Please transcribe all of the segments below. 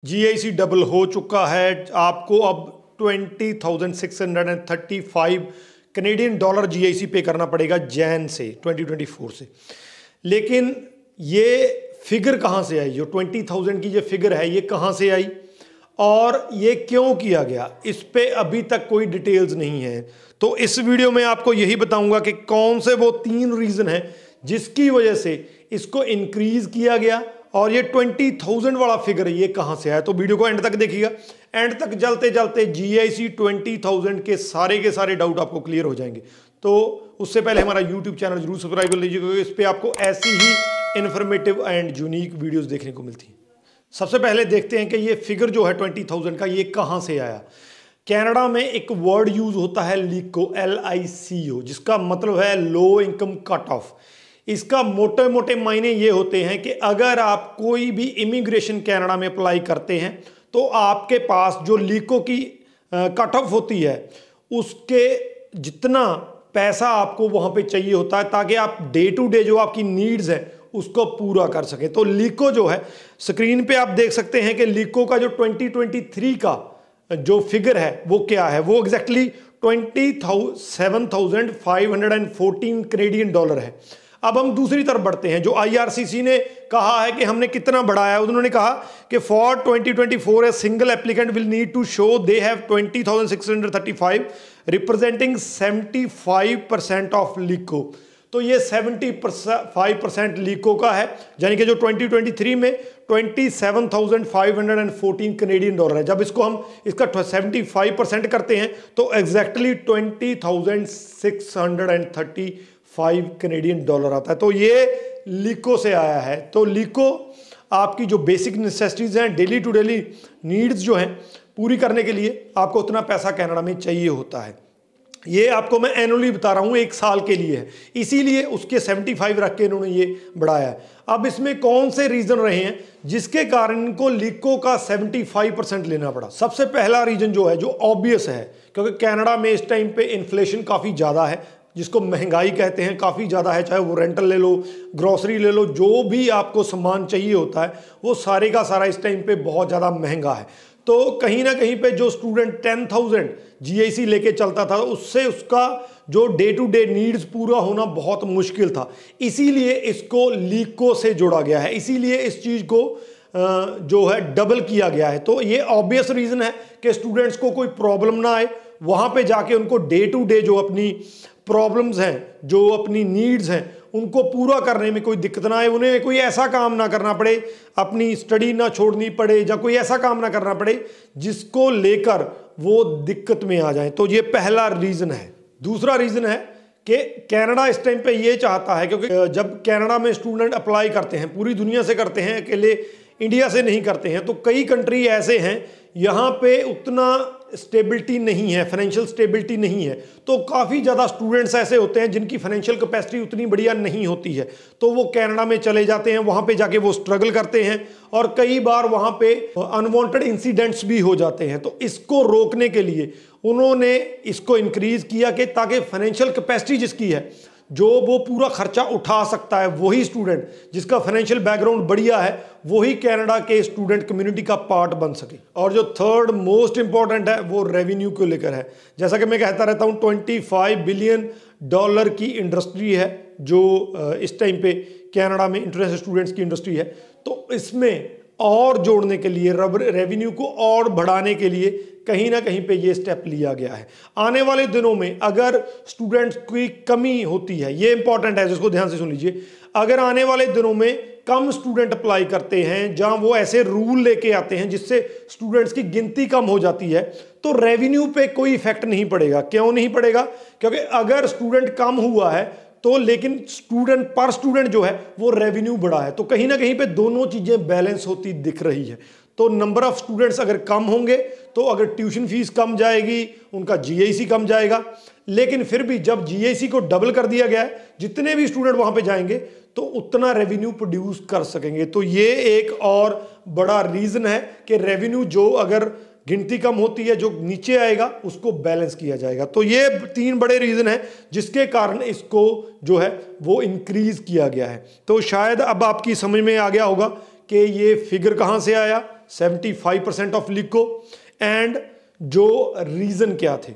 GIC double हो चुका है। आपको अब 20,635 कनेडियन डॉलर जीआईसी पे करना पड़ेगा जैन से 2024 से। लेकिन ये फिगर कहाँ से आई? जो 20,000 की ये फिगर है ये कहाँ से आई और ये क्यों किया गया, इस पे अभी तक कोई डिटेल्स नहीं है। तो इस वीडियो में आपको यही बताऊंगा कि कौन से वो 3 रीज़न हैं जिसकी वजह से इसको इंक्रीज किया गया और ये 20,000 वाला फिगर ये कहां से आया। तो वीडियो को एंड तक देखिएगा। एंड तक चलते चलते जीआईसी 20,000 के सारे डाउट आपको क्लियर हो जाएंगे। तो उससे पहले हमारा यूट्यूब चैनल जरूर सब्सक्राइब कर लीजिएगा क्योंकि इस पर आपको ऐसी ही इन्फॉर्मेटिव एंड यूनिक वीडियोस देखने को मिलती हैं। सबसे पहले देखते हैं कि ये फिगर जो है 20,000 का ये कहां से आया। कनाडा में एक वर्ड यूज होता है LICO, LICO, जिसका मतलब है लो इनकम कट ऑफ। इसका मोटे मोटे मायने ये होते हैं कि अगर आप कोई भी इमिग्रेशन कनाडा में अप्लाई करते हैं तो आपके पास जो LICO की कट ऑफ होती है उसके जितना पैसा आपको वहां पे चाहिए होता है ताकि आप डे टू डे जो आपकी नीड्स है उसको पूरा कर सके। तो LICO जो है, स्क्रीन पे आप देख सकते हैं कि LICO का जो 2023 का जो फिगर है वो क्या है। वो एग्जैक्टली 27,514 कनेडियन डॉलर है। अब हम दूसरी तरफ बढ़ते हैं। जो IRCC ने कहा है कि हमने कितना बढ़ाया है, उन्होंने कहा कि for 2024 a single applicant will need to show they have 20,635 representing 75% of LICO। तो ये 75% LICO का है, यानी कि जो 2023 में 27,514 कनेडियन डॉलर है। जब इसको हम इसका 75% करते हैं तो एग्जैक्टली 20,635 कनेडियन डॉलर आता है। तो ये LICO से आया है। तो LICO आपकी जो बेसिक नेसेसिटीज हैं, डेली टू डेली नीड्स जो हैं पूरी करने के लिए आपको उतना पैसा कनाडा में चाहिए होता है। ये आपको मैं एनुअली बता रहा हूँ, 1 साल के लिए है, इसीलिए उसके 75 रख के इन्होंने ये बढ़ाया है। अब इसमें कौन से रीजन रहे हैं जिसके कारण इनको LICO का 75% लेना पड़ा। सबसे पहला रीजन जो है, जो ऑब्वियस है, क्योंकि कनाडा में इस टाइम पे इन्फ्लेशन काफ़ी ज़्यादा है, जिसको महंगाई कहते हैं, काफ़ी ज़्यादा है। चाहे वो रेंटल ले लो, ग्रॉसरी ले लो, जो भी आपको सामान चाहिए होता है वो सारे का सारा इस टाइम पे बहुत ज़्यादा महंगा है। तो कहीं ना कहीं पे जो स्टूडेंट 10,000 जीआईसी लेके चलता था उससे उसका जो डे टू डे नीड्स पूरा होना बहुत मुश्किल था। इसीलिए इसको LICO से जोड़ा गया है, इसीलिए इस चीज़ को जो है डबल किया गया है। तो ये ऑब्वियस रीज़न है कि स्टूडेंट्स को कोई प्रॉब्लम ना आए, वहाँ पे जाके उनको डे टू डे जो अपनी प्रॉब्लम्स हैं, जो अपनी नीड्स हैं, उनको पूरा करने में कोई दिक्कत ना आए, उन्हें कोई ऐसा काम ना करना पड़े, अपनी स्टडी ना छोड़नी पड़े या कोई ऐसा काम ना करना पड़े जिसको लेकर वो दिक्कत में आ जाए। तो ये पहला रीज़न है। दूसरा रीज़न है कि कनाडा इस टाइम पे ये चाहता है, क्योंकि जब कनाडा में स्टूडेंट अप्लाई करते हैं, पूरी दुनिया से करते हैं, अकेले इंडिया से नहीं करते हैं, तो कई कंट्री ऐसे हैं यहाँ पे उतना स्टेबिलिटी नहीं है, फाइनेंशियल स्टेबिलिटी नहीं है। तो काफ़ी ज़्यादा स्टूडेंट्स ऐसे होते हैं जिनकी फाइनेंशियल कैपेसिटी उतनी बढ़िया नहीं होती है, तो वो कनाडा में चले जाते हैं, वहाँ पे जाके वो स्ट्रगल करते हैं और कई बार वहाँ पे अनवांटेड इंसिडेंट्स भी हो जाते हैं। तो इसको रोकने के लिए उन्होंने इसको इंक्रीज किया कि ताकि फाइनेंशियल कैपेसिटी जिसकी है, जो वो पूरा खर्चा उठा सकता है, वही स्टूडेंट जिसका फाइनेंशियल बैकग्राउंड बढ़िया है, वही कनाडा के स्टूडेंट कम्युनिटी का पार्ट बन सके। और जो थर्ड मोस्ट इंपॉर्टेंट है वो रेवेन्यू को लेकर है। जैसा कि मैं कहता रहता हूँ, 25 बिलियन डॉलर की इंडस्ट्री है जो इस टाइम पे कनाडा में इंटरनेशनल स्टूडेंट्स की इंडस्ट्री है। तो इसमें और जोड़ने के लिए, रेवेन्यू को और बढ़ाने के लिए कहीं ना कहीं पे ये स्टेप लिया गया है। आने वाले दिनों में अगर स्टूडेंट्स की कमी होती है, ये इंपॉर्टेंट है जिसको ध्यान से सुन लीजिए, अगर आने वाले दिनों में कम स्टूडेंट अप्लाई करते हैं, जहां वो ऐसे रूल लेके आते हैं जिससे स्टूडेंट्स की गिनती कम हो जाती है, तो रेवेन्यू पे कोई इफेक्ट नहीं पड़ेगा। क्यों नहीं पड़ेगा? क्योंकि अगर स्टूडेंट कम हुआ है तो लेकिन स्टूडेंट पर स्टूडेंट जो है वो रेवेन्यू बढ़ा है, तो कहीं ना कहीं पे दोनों चीजें बैलेंस होती दिख रही है। तो नंबर ऑफ स्टूडेंट्स अगर कम होंगे तो अगर ट्यूशन फीस कम जाएगी, उनका जीआईसी कम जाएगा। लेकिन फिर भी जब जीआईसी को डबल कर दिया गया है, जितने भी स्टूडेंट वहां पे जाएंगे तो उतना रेवेन्यू प्रोड्यूस कर सकेंगे। तो ये एक और बड़ा रीजन है कि रेवेन्यू जो अगर गिनती कम होती है, जो नीचे आएगा उसको बैलेंस किया जाएगा। तो ये 3 बड़े रीजन है जिसके कारण इसको जो है वो इंक्रीज किया गया है। तो शायद अब आपकी समझ में आ गया होगा कि ये फिगर कहाँ से आया 75% ऑफ लिखो, एंड जो रीज़न क्या थे।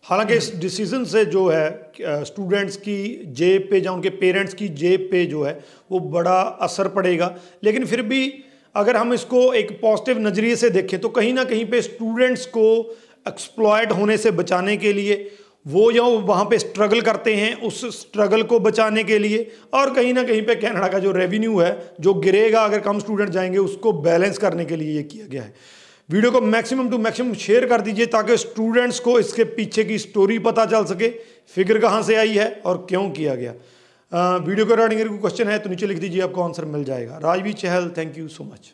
हालांकि इस डिसीजन से जो है स्टूडेंट्स की जेब पे या उनके पेरेंट्स की जेब पे जो है वो बड़ा असर पड़ेगा, लेकिन फिर भी अगर हम इसको एक पॉजिटिव नज़रिए से देखें तो कहीं ना कहीं पे स्टूडेंट्स को एक्सप्लॉयट होने से बचाने के लिए वो या वहाँ पे स्ट्रगल करते हैं, उस स्ट्रगल को बचाने के लिए, और कहीं ना कहीं पे कनाडा का जो रेवेन्यू है जो गिरेगा अगर कम स्टूडेंट जाएंगे उसको बैलेंस करने के लिए ये किया गया है। वीडियो को मैक्सिमम टू मैक्सिमम शेयर कर दीजिए ताकि स्टूडेंट्स को इसके पीछे की स्टोरी पता चल सके, फिगर कहाँ से आई है और क्यों किया गया। वीडियो के रिगार्डिंग कोई क्वेश्चन है तो नीचे लिख दीजिए, आपको आंसर मिल जाएगा। राजवीर चहल, थैंक यू सो मच।